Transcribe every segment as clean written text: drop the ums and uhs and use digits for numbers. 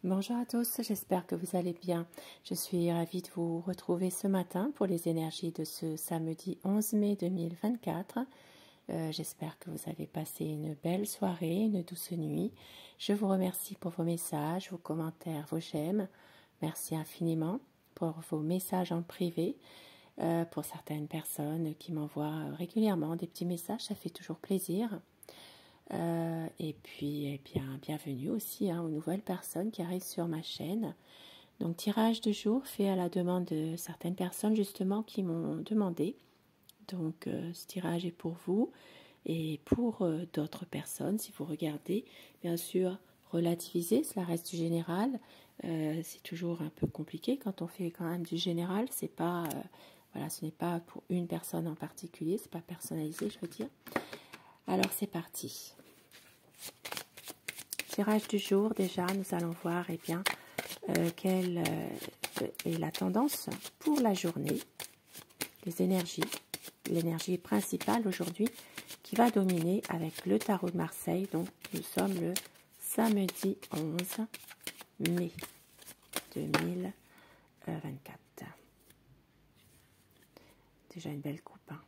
Bonjour à tous, j'espère que vous allez bien. Je suis ravie de vous retrouver ce matin pour les énergies de ce samedi 11 mai 2024. J'espère que vous avez passé une belle soirée, une douce nuit. Je vous remercie pour vos messages, vos commentaires, vos j'aime. Merci infiniment pour vos messages en privé. Pour certaines personnes qui m'envoient régulièrement des petits messages, ça fait toujours plaisir. Et puis, eh bien, bienvenue aussi aux nouvelles personnes qui arrivent sur ma chaîne. Donc, tirage de jour fait à la demande de certaines personnes justement qui m'ont demandé. Donc, ce tirage est pour vous et pour d'autres personnes. Si vous regardez, bien sûr, relativiser, cela reste du général. C'est toujours un peu compliqué quand on fait quand même du général. C'est pas, voilà, ce n'est pas pour une personne en particulier, c'est pas personnalisé, je veux dire. Alors, c'est parti. Tirage du jour, déjà, nous allons voir bien, quelle est la tendance pour la journée, les énergies, l'énergie principale aujourd'hui qui va dominer avec le tarot de Marseille. Donc, nous sommes le samedi 11 mai 2024. Déjà une belle coupe, hein.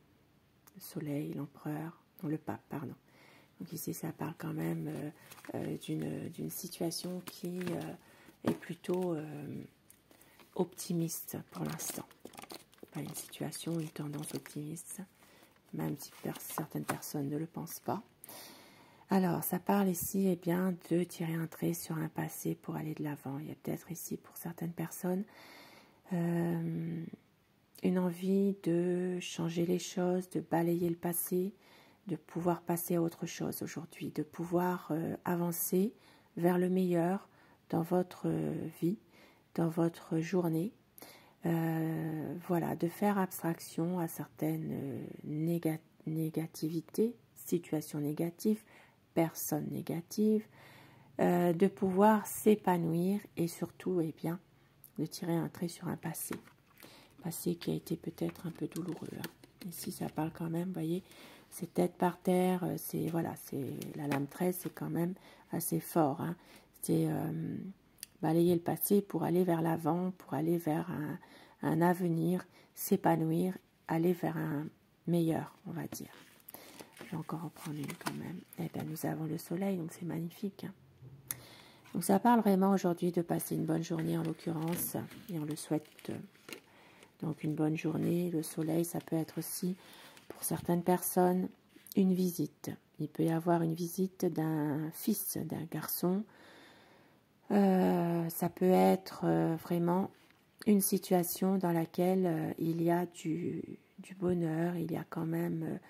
Le soleil, l'empereur, non, le pape, pardon. Donc ici, ça parle quand même d'une situation qui est plutôt optimiste pour l'instant. Pas une situation, une tendance optimiste, même si certaines personnes ne le pensent pas. Alors, ça parle ici bien, de tirer un trait sur un passé pour aller de l'avant. Il y a peut-être ici, pour certaines personnes, une envie de changer les choses, de balayer le passé, de pouvoir passer à autre chose aujourd'hui, de pouvoir avancer vers le meilleur dans votre vie, dans votre journée. Voilà, de faire abstraction à certaines négativités, situations négatives, personnes négatives, de pouvoir s'épanouir et surtout, eh bien, de tirer un trait sur un passé qui a été peut-être un peu douloureux. Ici, ça parle quand même, vous voyez, c'est tête par terre, c'est voilà, c'est la lame 13, c'est quand même assez fort. Hein. C'est balayer le passé pour aller vers l'avant, pour aller vers un avenir, s'épanouir, aller vers un meilleur, on va dire. Je vais encore en prendre une quand même. Eh bien, nous avons le soleil, donc c'est magnifique. Hein. Donc ça parle vraiment aujourd'hui de passer une bonne journée en l'occurrence, et on le souhaite. Donc une bonne journée, le soleil, ça peut être aussi, pour certaines personnes, une visite. Il peut y avoir une visite d'un fils, d'un garçon. Ça peut être vraiment une situation dans laquelle il y a du bonheur, il y a quand même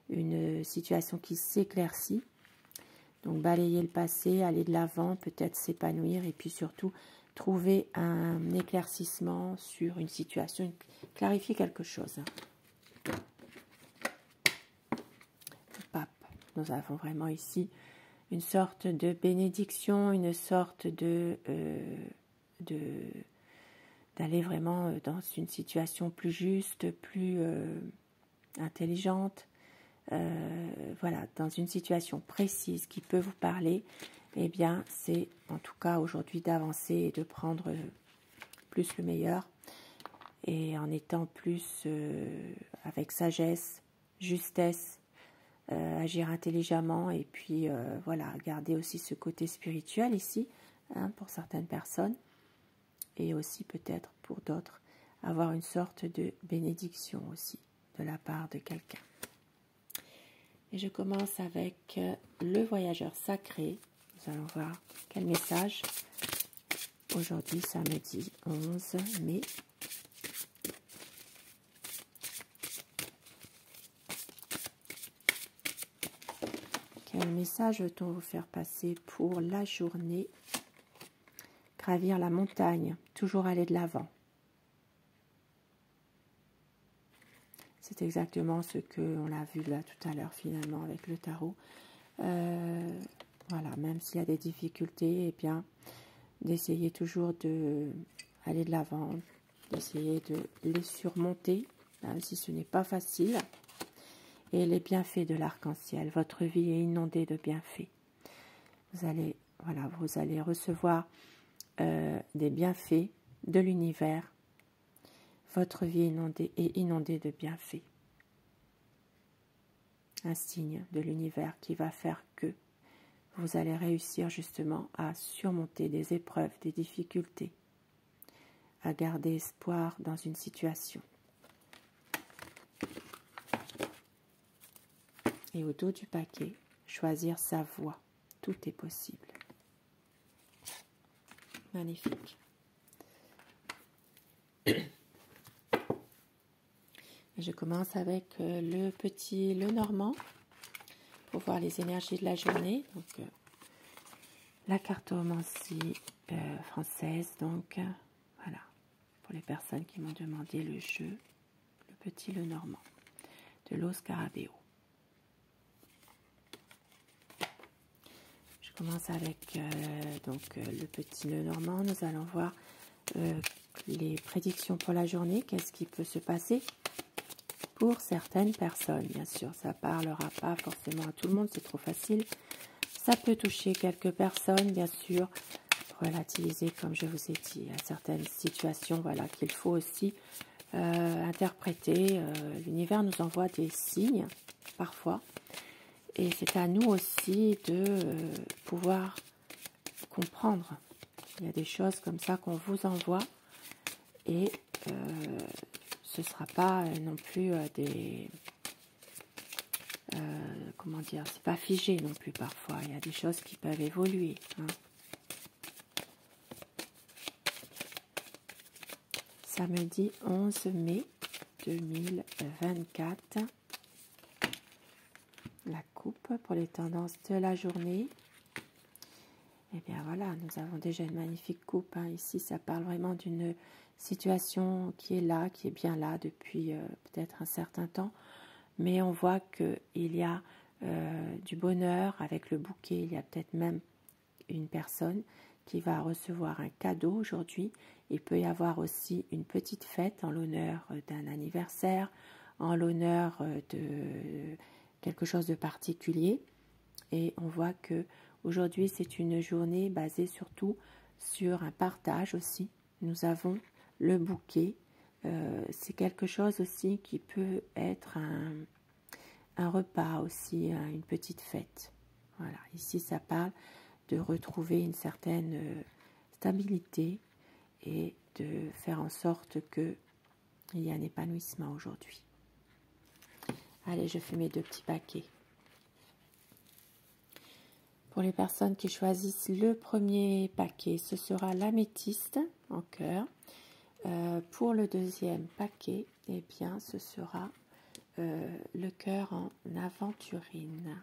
une situation qui s'éclaircit. Donc balayer le passé, aller de l'avant, peut-être s'épanouir et puis surtout trouver un éclaircissement sur une situation, clarifier quelque chose. Le pape, nous avons vraiment ici une sorte de bénédiction, une sorte d'aller vraiment dans une situation plus juste, plus intelligente, voilà, dans une situation précise qui peut vous parler. Eh bien, c'est en tout cas aujourd'hui d'avancer et de prendre plus le meilleur et en étant plus avec sagesse, justesse, agir intelligemment et puis voilà, garder aussi ce côté spirituel ici, hein, pour certaines personnes et aussi peut-être pour d'autres, avoir une sorte de bénédiction aussi de la part de quelqu'un. Et je commence avec le voyageur sacré. Nous allons voir quel message aujourd'hui, samedi 11 mai. Quel message veut-on vous faire passer pour la journée? Gravir la montagne, toujours aller de l'avant. C'est exactement ce qu'on a vu là tout à l'heure finalement avec le tarot. Voilà, même s'il y a des difficultés, eh bien, d'essayer toujours d'aller de l'avant, d'essayer de les surmonter, même si ce n'est pas facile. Et les bienfaits de l'arc-en-ciel, votre vie est inondée de bienfaits. Vous allez, voilà, vous allez recevoir des bienfaits de l'univers. Votre vie est inondée de bienfaits. Un signe de l'univers qui va faire que vous allez réussir justement à surmonter des épreuves, des difficultés, à garder espoir dans une situation. Et au dos du paquet, choisir sa voie. Tout est possible. Magnifique. Je commence avec le normand pour voir les énergies de la journée. Donc, la cartomancie française. Donc, voilà. Pour les personnes qui m'ont demandé le jeu, le petit le normand de Los Scarabeo. Je commence avec le petit le normand. Nous allons voir les prédictions pour la journée. Qu'est-ce qui peut se passer pour certaines personnes? Bien sûr, ça ne parlera pas forcément à tout le monde, c'est trop facile. Ça peut toucher quelques personnes, bien sûr, relativiser, comme je vous ai dit, à certaines situations qu'il faut aussi interpréter. L'univers nous envoie des signes, parfois, et c'est à nous aussi de pouvoir comprendre. Il y a des choses comme ça qu'on vous envoie, et ce ne sera pas non plus comment dire, c'est pas figé non plus parfois, il y a des choses qui peuvent évoluer. Samedi 11 mai 2024, la coupe pour les tendances de la journée. Et bien voilà, nous avons déjà une magnifique coupe. Ici, ça parle vraiment d'une situation qui est là, qui est bien là depuis peut-être un certain temps. Mais on voit qu'il y a du bonheur avec le bouquet. Il y a peut-être même une personne qui va recevoir un cadeau aujourd'hui. Il peut y avoir aussi une petite fête en l'honneur d'un anniversaire, en l'honneur de quelque chose de particulier. Et on voit que aujourd'hui, c'est une journée basée surtout sur un partage aussi. Nous avons le bouquet. C'est quelque chose aussi qui peut être un repas aussi, une petite fête. Voilà, ici ça parle de retrouver une certaine stabilité et de faire en sorte qu'il y ait un épanouissement aujourd'hui. Allez, je fais mes 2 petits paquets. Pour les personnes qui choisissent le premier paquet, ce sera l'améthyste en cœur. Pour le deuxième paquet, eh bien, ce sera le cœur en aventurine.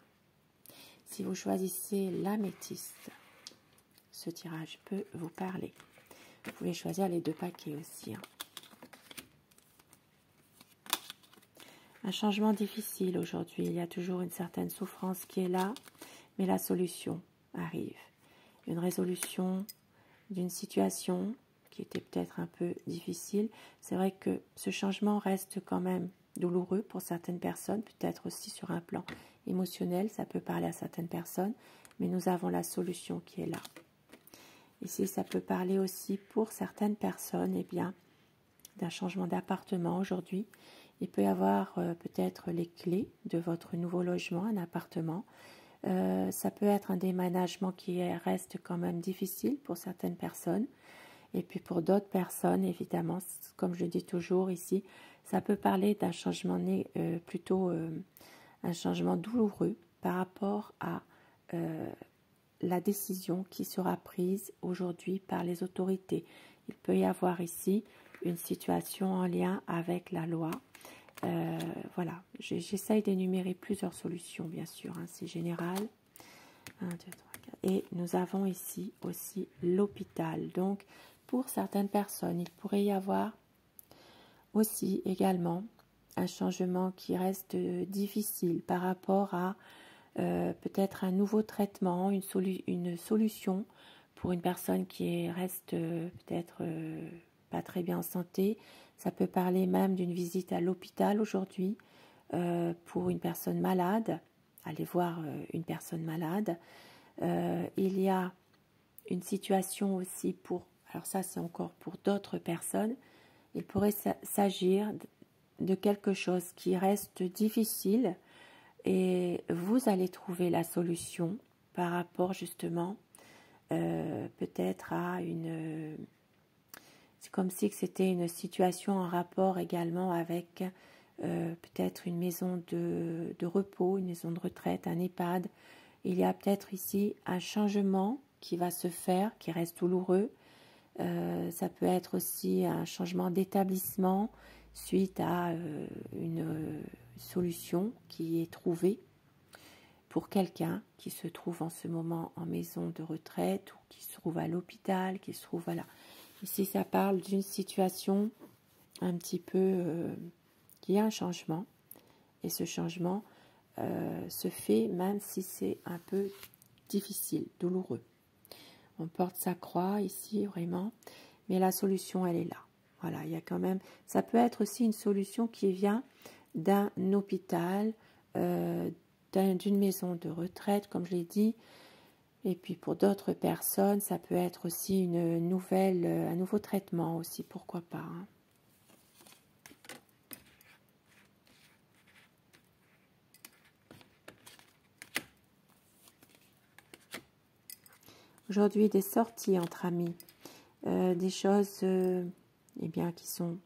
Si vous choisissez l'améthyste, ce tirage peut vous parler. Vous pouvez choisir les 2 paquets aussi. Un changement difficile aujourd'hui. Il y a toujours une certaine souffrance qui est là, mais la solution arrive. Une résolution d'une situation qui était peut-être un peu difficile. C'est vrai que ce changement reste quand même douloureux pour certaines personnes, peut-être aussi sur un plan émotionnel, ça peut parler à certaines personnes, mais nous avons la solution qui est là. Ici, ça peut parler aussi pour certaines personnes, d'un changement d'appartement aujourd'hui. Il peut y avoir peut-être les clés de votre nouveau logement, un appartement. Ça peut être un déménagement qui reste quand même difficile pour certaines personnes. Et puis pour d'autres personnes, évidemment, comme je dis toujours ici, ça peut parler d'un changement un changement douloureux par rapport à la décision qui sera prise aujourd'hui par les autorités. Il peut y avoir ici une situation en lien avec la loi. Voilà, j'essaye d'énumérer plusieurs solutions, bien sûr, c'est général. 1, 2, 3, 4. Et nous avons ici aussi l'hôpital. Donc, pour certaines personnes, il pourrait y avoir aussi également un changement qui reste difficile par rapport à peut-être un nouveau traitement, une solution pour une personne qui reste peut-être pas très bien en santé. Ça peut parler même d'une visite à l'hôpital aujourd'hui pour une personne malade, aller voir une personne malade. Il y a une situation aussi pour alors ça c'est encore pour d'autres personnes, il pourrait s'agir de quelque chose qui reste difficile et vous allez trouver la solution par rapport justement peut-être à une... C'est comme si c'était une situation en rapport également avec peut-être une maison de repos, une maison de retraite, un EHPAD. Il y a peut-être ici un changement qui va se faire, qui reste douloureux. Ça peut être aussi un changement d'établissement suite à une solution qui est trouvée pour quelqu'un qui se trouve en ce moment en maison de retraite ou qui se trouve à l'hôpital, qui se trouve voilà. Ici, ça parle d'une situation un petit peu qui a un changement et ce changement se fait même si c'est un peu difficile, douloureux. On porte sa croix ici vraiment, mais la solution elle est là. Voilà, il y a quand même. Ça peut être aussi une solution qui vient d'un hôpital, d'une maison de retraite, comme je l'ai dit. Et puis pour d'autres personnes, ça peut être aussi un nouveau traitement aussi, pourquoi pas. Hein. Aujourd'hui, des sorties entre amis, des choses eh bien, qui sont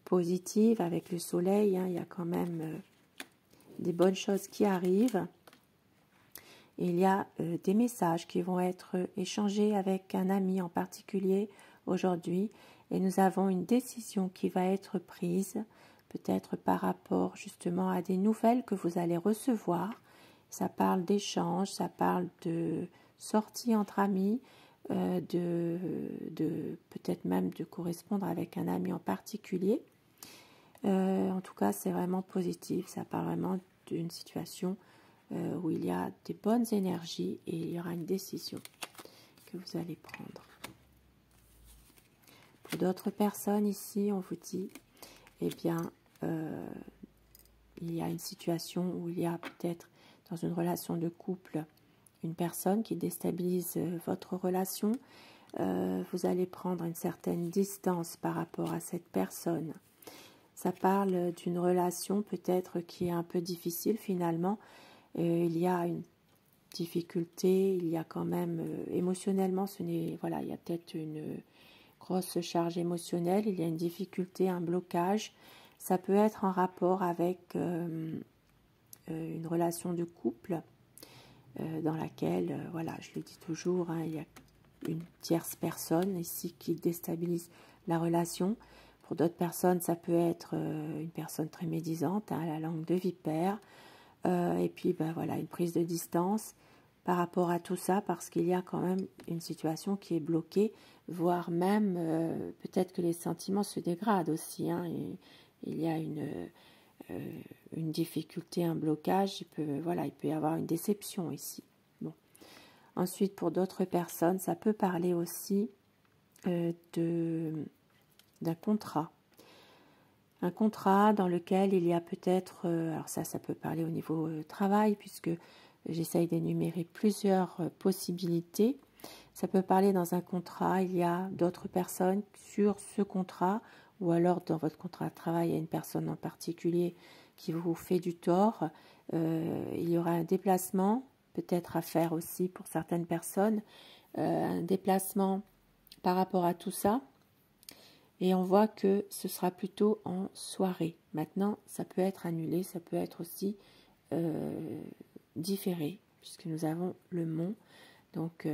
positives avec le soleil. Hein, il y a quand même des bonnes choses qui arrivent. Et il y a des messages qui vont être échangés avec un ami en particulier aujourd'hui. Et nous avons une décision qui va être prise, peut-être par rapport justement à des nouvelles que vous allez recevoir. Ça parle d'échanges, ça parle de sorties entre amis, peut-être même de correspondre avec un ami en particulier. En tout cas, c'est vraiment positif. Ça parle vraiment d'une situation où il y a des bonnes énergies et il y aura une décision que vous allez prendre. Pour d'autres personnes ici, on vous dit, eh bien, il y a une situation où il y a peut-être dans une relation de couple une personne qui déstabilise votre relation. Vous allez prendre une certaine distance par rapport à cette personne. Ça parle d'une relation peut-être qui est un peu difficile finalement. Il y a une difficulté, il y a quand même émotionnellement, voilà, il y a peut-être une grosse charge émotionnelle, il y a une difficulté, un blocage. Ça peut être en rapport avec une relation de couple dans laquelle, voilà, je le dis toujours, hein, il y a une tierce personne ici qui déstabilise la relation. Pour d'autres personnes, ça peut être une personne très médisante, hein, la langue de vipère. Et puis, ben, voilà, une prise de distance par rapport à tout ça, parce qu'il y a quand même une situation qui est bloquée, voire même peut-être que les sentiments se dégradent aussi. Hein, et il y a une difficulté, un blocage, il peut y avoir une déception ici. Bon. Ensuite, pour d'autres personnes, ça peut parler aussi d'un contrat. Un contrat dans lequel il y a peut-être, alors ça peut parler au niveau travail, puisque j'essaye d'énumérer plusieurs possibilités. Ça peut parler dans un contrat, il y a d'autres personnes sur ce contrat, ou alors dans votre contrat de travail, il y a une personne en particulier qui vous fait du tort. Il y aura un déplacement, peut-être à faire aussi pour certaines personnes, un déplacement par rapport à tout ça. Et on voit que ce sera plutôt en soirée. Maintenant, ça peut être annulé, ça peut être aussi différé, puisque nous avons le mont. Donc,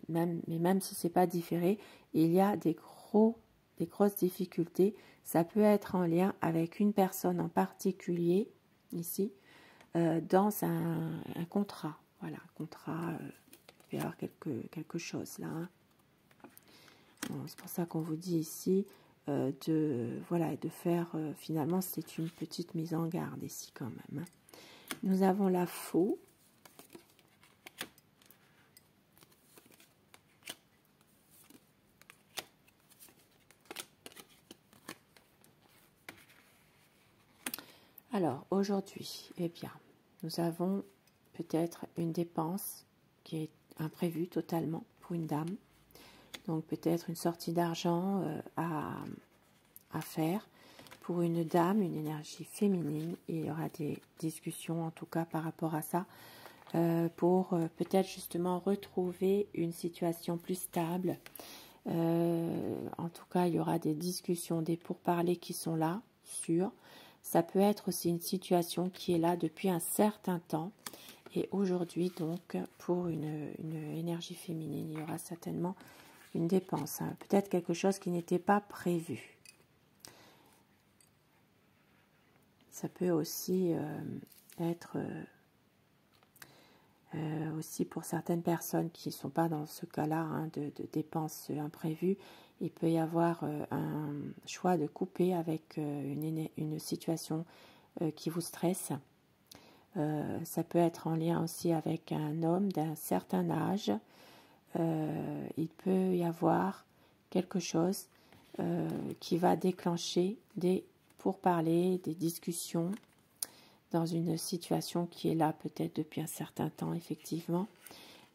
même si ce n'est pas différé, il y a des grosses difficultés. Ça peut être en lien avec une personne en particulier, ici, dans un contrat. Voilà, un contrat, il peut y avoir quelque chose là. Hein. Bon, c'est pour ça qu'on vous dit ici de faire, finalement, c'est une petite mise en garde ici quand même. Hein. Nous avons la faux. Alors, aujourd'hui, eh bien, nous avons peut-être une dépense qui est imprévue totalement pour une dame. Donc peut-être une sortie d'argent à faire. Pour une dame, une énergie féminine, il y aura des discussions en tout cas par rapport à ça, pour peut-être justement retrouver une situation plus stable. En tout cas, il y aura des discussions, des pourparlers qui sont là, sûrs. Ça peut être aussi une situation qui est là depuis un certain temps. Et aujourd'hui, donc, pour une énergie féminine, il y aura certainement une dépense. Hein. Peut-être quelque chose qui n'était pas prévu. Ça peut aussi être aussi pour certaines personnes qui ne sont pas dans ce cas-là hein, de dépenses imprévues. Il peut y avoir un choix de couper avec une situation qui vous stresse. Ça peut être en lien aussi avec un homme d'un certain âge. Il peut y avoir quelque chose qui va déclencher des pourparlers, des discussions dans une situation qui est là peut-être depuis un certain temps, effectivement.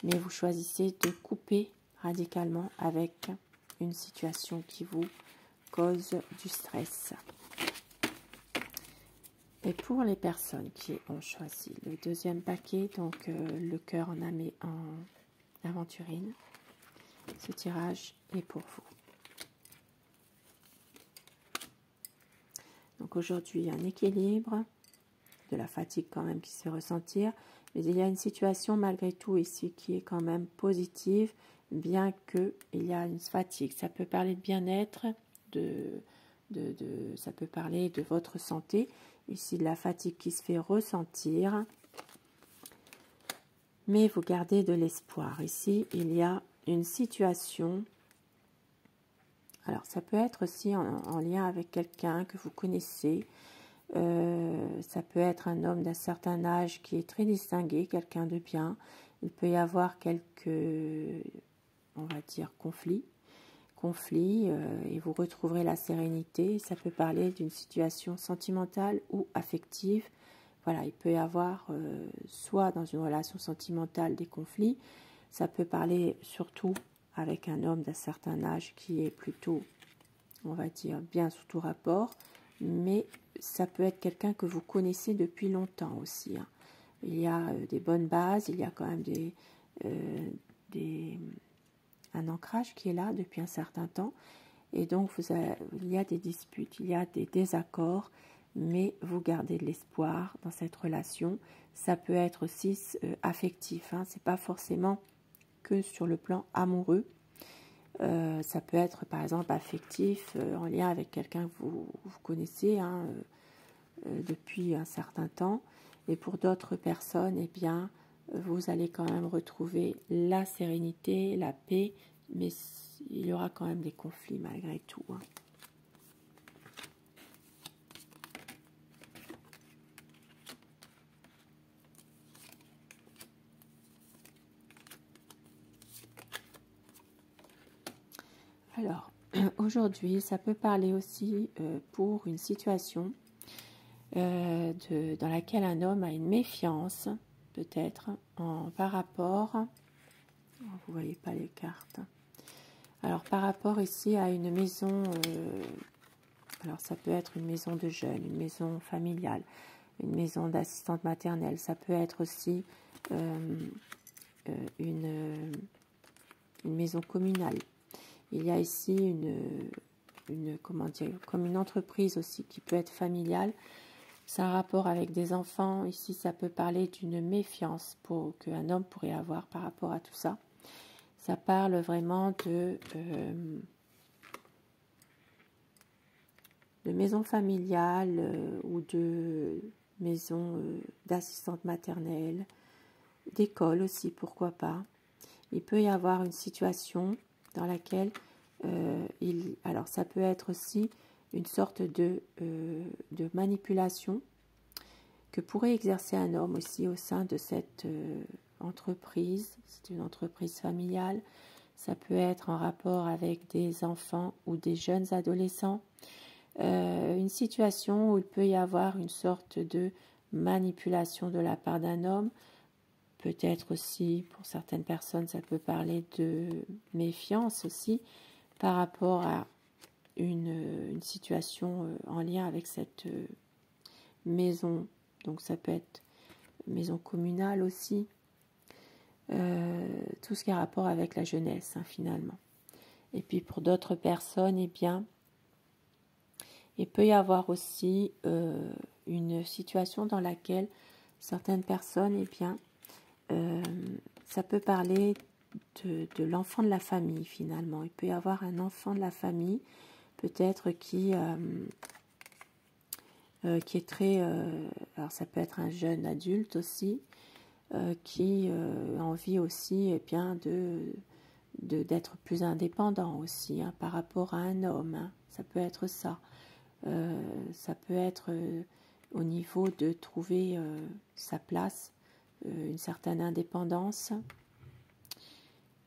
Mais vous choisissez de couper radicalement avec une situation qui vous cause du stress. Et pour les personnes qui ont choisi le deuxième paquet, donc le cœur en aventurine, ce tirage est pour vous. Donc aujourd'hui, un équilibre, de la fatigue quand même qui se fait ressentir, mais il y a une situation malgré tout ici qui est quand même positive, bien qu'il y a une fatigue. Ça peut parler de bien-être, ça peut parler de votre santé. Ici, de la fatigue qui se fait ressentir, mais vous gardez de l'espoir. Ici, il y a une situation. Alors, ça peut être aussi en lien avec quelqu'un que vous connaissez. Ça peut être un homme d'un certain âge qui est très distingué, quelqu'un de bien. Il peut y avoir quelques, on va dire, conflits, et vous retrouverez la sérénité. Ça peut parler d'une situation sentimentale ou affective. Voilà, il peut y avoir soit dans une relation sentimentale des conflits. Ça peut parler surtout avec un homme d'un certain âge qui est plutôt, on va dire, bien sous tout rapport, mais ça peut être quelqu'un que vous connaissez depuis longtemps aussi. Hein. Il y a des bonnes bases, il y a quand même un ancrage qui est là depuis un certain temps, et donc il y a des disputes, il y a des désaccords, mais vous gardez de l'espoir dans cette relation. Ça peut être aussi affectif, hein. C'est pas forcément que sur le plan amoureux. Ça peut être par exemple affectif en lien avec quelqu'un que vous connaissez hein, depuis un certain temps, et pour d'autres personnes, eh bien, vous allez quand même retrouver la sérénité, la paix, mais il y aura quand même des conflits malgré tout. Hein. Alors, aujourd'hui, ça peut parler aussi pour une situation dans laquelle un homme a une méfiance, peut-être, par rapport... Oh, vous ne voyez pas les cartes. Alors, par rapport ici à une maison... alors, ça peut être une maison de jeunes, une maison familiale, une maison d'assistante maternelle. Ça peut être aussi une maison communale. Il y a ici comment dire, comme une entreprise aussi qui peut être familiale. C'est un rapport avec des enfants. Ici, ça peut parler d'une méfiance qu'un homme pourrait avoir par rapport à tout ça. Ça parle vraiment de maison familiale ou de maison d'assistante maternelle, d'école aussi, pourquoi pas. Il peut y avoir une situation dans laquelle alors ça peut être aussi une sorte de manipulation que pourrait exercer un homme aussi au sein de cette entreprise. C'est une entreprise familiale. Ça peut être en rapport avec des enfants ou des jeunes adolescents. Une situation où il peut y avoir une sorte de manipulation de la part d'un homme peut-être aussi, pour certaines personnes, ça peut parler de méfiance aussi par rapport à une situation en lien avec cette maison. Donc ça peut être maison communale aussi. Tout ce qui a rapport avec la jeunesse, hein, finalement. Et puis pour d'autres personnes, eh bien, il peut y avoir aussi une situation dans laquelle certaines personnes, eh bien, ça peut parler de l'enfant de la famille, finalement. Il peut y avoir un enfant de la famille, peut-être qui est très... alors ça peut être un jeune adulte aussi, qui a envie aussi, eh bien, d'être plus indépendant aussi, hein, par rapport à un homme. Hein. Ça peut être ça. Ça peut être au niveau de trouver sa place, une certaine indépendance.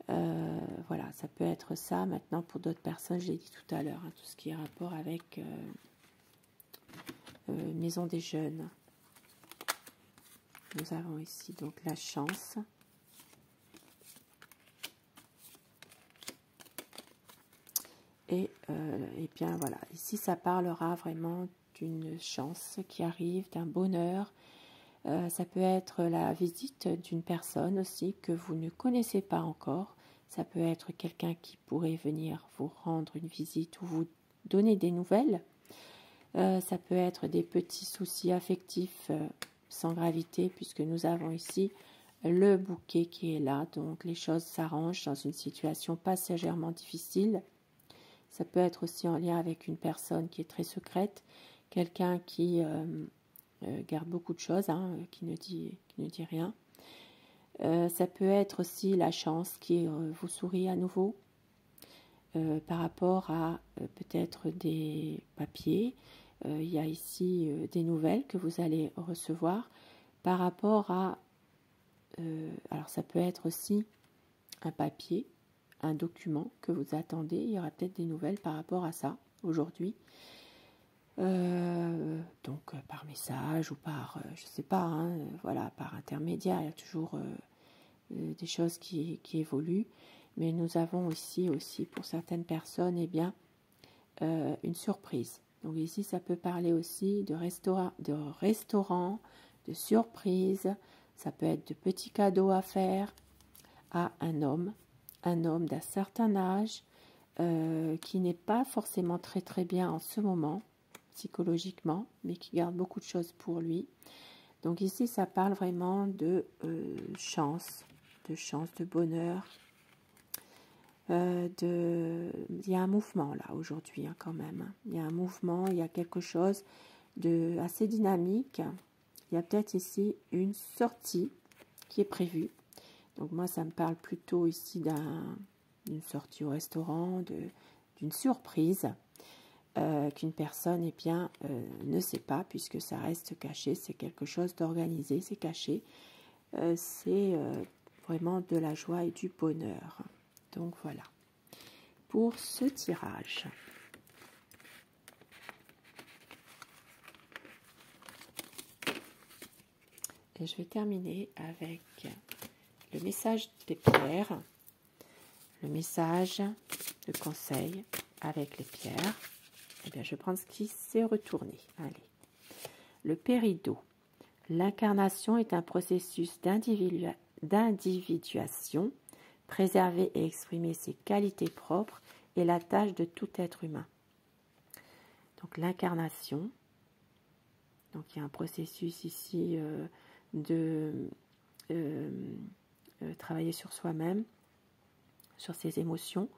Voilà, ça peut être ça. Maintenant, pour d'autres personnes, je l'ai dit tout à l'heure, hein, tout ce qui est rapport avec maison des jeunes. Nous avons ici donc la chance. Et bien voilà, ici ça parlera vraiment d'une chance qui arrive, d'un bonheur. Ça peut être la visite d'une personne aussi que vous ne connaissez pas encore. Ça peut être quelqu'un qui pourrait venir vous rendre une visite ou vous donner des nouvelles. Ça peut être des petits soucis affectifs sans gravité, puisque nous avons ici le bouquet qui est là. Donc les choses s'arrangent dans une situation passagèrement difficile. Ça peut être aussi en lien avec une personne qui est très secrète, quelqu'un qui garde beaucoup de choses, hein, qui ne dit rien. Ça peut être aussi la chance qui vous sourit à nouveau par rapport à peut-être des papiers. Il y a ici des nouvelles que vous allez recevoir par rapport à... alors ça peut être aussi un papier, un document que vous attendez. Il y aura peut-être des nouvelles par rapport à ça aujourd'hui. Donc par message ou par, je sais pas, hein, voilà, par intermédiaire, il y a toujours des choses qui évoluent. Mais nous avons ici aussi pour certaines personnes, eh bien, une surprise. Donc ici, ça peut parler aussi de restaurant, de surprise. Ça peut être de petits cadeaux à faire à un homme d'un certain âge qui n'est pas forcément très très bien en ce moment psychologiquement, mais qui garde beaucoup de choses pour lui. Donc ici, ça parle vraiment de chance, de bonheur. Il y a un mouvement là aujourd'hui, hein, quand même. Il y a un mouvement, il y a quelque chose de assez dynamique. Il y a peut-être ici une sortie qui est prévue. Donc moi, ça me parle plutôt ici d'une sortie au restaurant, d'une surprise qu'une personne eh bien, ne sait pas, puisque ça reste caché, c'est quelque chose d'organisé, c'est caché. C'est vraiment de la joie et du bonheur. Donc voilà, pour ce tirage. Et je vais terminer avec le message des pierres, le message de conseil avec les pierres. Eh bien, je vais prendre ce qui s'est retourné. Allez. Le péridot. L'incarnation est un processus d'individuation. Préserver et exprimer ses qualités propres est la tâche de tout être humain. Donc l'incarnation. Donc il y a un processus ici de travailler sur soi-même, sur ses émotions.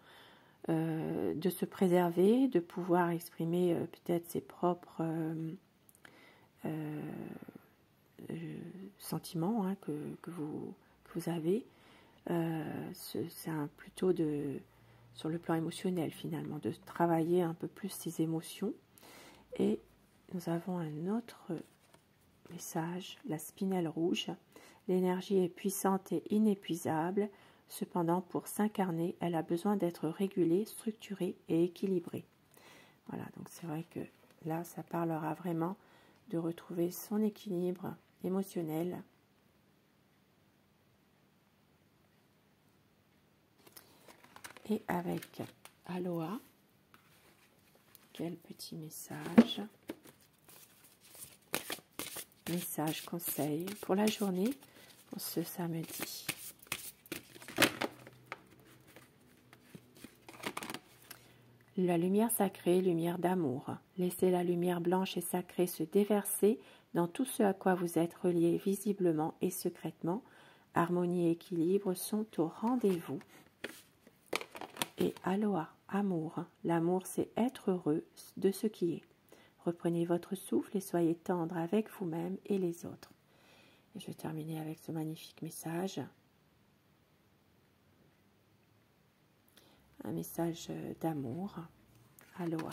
De se préserver, de pouvoir exprimer peut-être ses propres sentiments, hein, que vous avez. C'est plutôt sur le plan émotionnel finalement, de travailler un peu plus ses émotions. Et nous avons un autre message, la spinelle rouge. L'énergie est puissante et inépuisable. Cependant, pour s'incarner, elle a besoin d'être régulée, structurée et équilibrée. Voilà, donc c'est vrai que là, ça parlera vraiment de retrouver son équilibre émotionnel Et avec Aloha, quel petit message. Message conseil pour la journée, pour ce samedi. La lumière sacrée, lumière d'amour. Laissez la lumière blanche et sacrée se déverser dans tout ce à quoi vous êtes reliés visiblement et secrètement. Harmonie et équilibre sont au rendez-vous. Et Aloha, amour. L'amour, c'est être heureux de ce qui est. Reprenez votre souffle et soyez tendre avec vous-même et les autres. Et je vais terminer avec ce magnifique message. Un message d'amour. Aloha.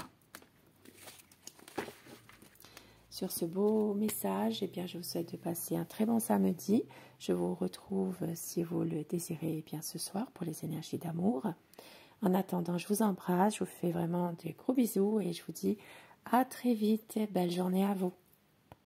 Sur ce beau message, eh bien, je vous souhaite de passer un très bon samedi. Je vous retrouve, si vous le désirez, eh bien, ce soir pour les énergies d'amour. En attendant, je vous embrasse, je vous fais vraiment des gros bisous et je vous dis à très vite. Belle journée à vous.